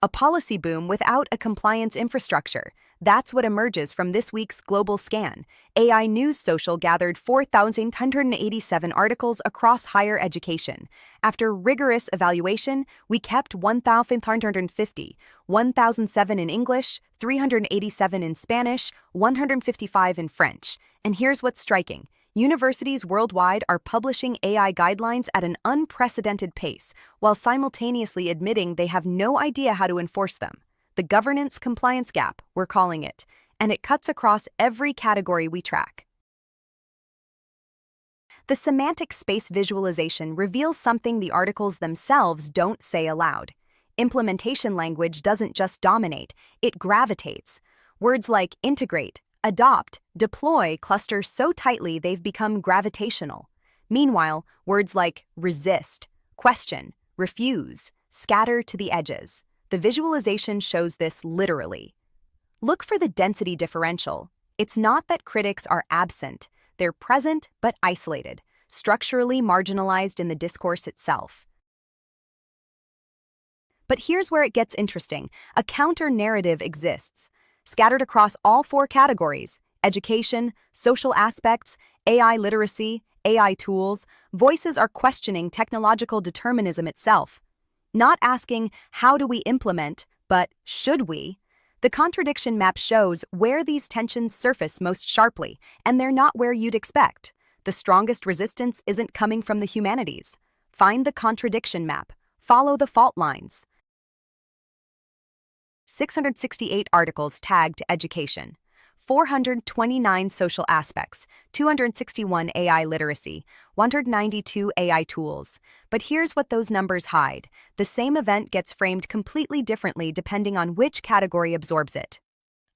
A policy boom without a compliance infrastructure. That's what emerges from this week's global scan. AINEWS.SOCIAL gathered 4,187 articles across higher education. After rigorous evaluation, we kept 1,550, 1,007 in English, 387 in Spanish, 155 in French. And here's what's striking. Universities worldwide are publishing AI guidelines at an unprecedented pace, while simultaneously admitting they have no idea how to enforce them. The governance compliance gap, we're calling it, and it cuts across every category we track. The semantic space visualization reveals something the articles themselves don't say aloud. Implementation language doesn't just dominate, it gravitates. Words like integrate, adopt, deploy cluster so tightly they've become gravitational. Meanwhile, words like resist, question, refuse, scatter to the edges. The visualization shows this literally. Look for the density differential. It's not that critics are absent, they're present but isolated, structurally marginalized in the discourse itself. But here's where it gets interesting. A counter-narrative exists. Scattered across all four categories: education, social aspects, AI literacy, AI tools, voices are questioning technological determinism itself. Not asking, how do we implement, but should we? The contradiction map shows where these tensions surface most sharply, and they're not where you'd expect. The strongest resistance isn't coming from the humanities. Find the contradiction map. Follow the fault lines. 668 articles tagged education, 429 social aspects, 261 AI literacy, 192 AI tools. But here's what those numbers hide. The same event gets framed completely differently depending on which category absorbs it.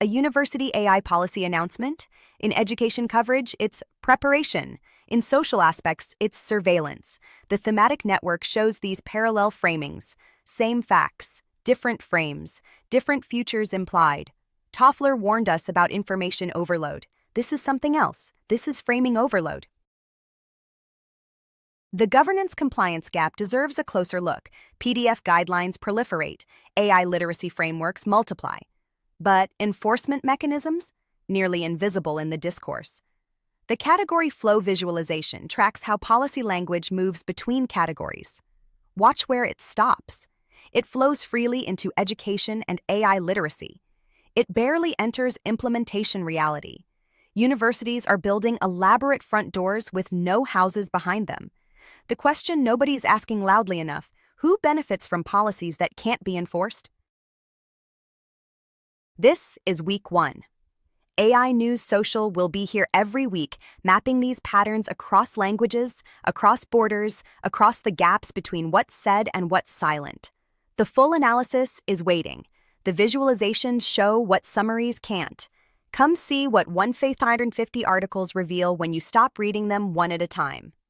A university AI policy announcement? In education coverage, it's preparation. In social aspects, it's surveillance. The thematic network shows these parallel framings. Same facts, different frames, different futures implied. Toffler warned us about information overload. This is something else. This is framing overload. The governance compliance gap deserves a closer look. PDF guidelines proliferate. AI literacy frameworks multiply. But enforcement mechanisms? Nearly invisible in the discourse. The category flow visualization tracks how policy language moves between categories. Watch where it stops. It flows freely into education and AI literacy. It barely enters implementation reality. Universities are building elaborate front doors with no houses behind them. The question nobody's asking loudly enough: who benefits from policies that can't be enforced? This is week 1. AINEWS.SOCIAL will be here every week, mapping these patterns across languages, across borders, across the gaps between what's said and what's silent. The full analysis is waiting. The visualizations show what summaries can't. Come see what 1,550 articles reveal when you stop reading them one at a time.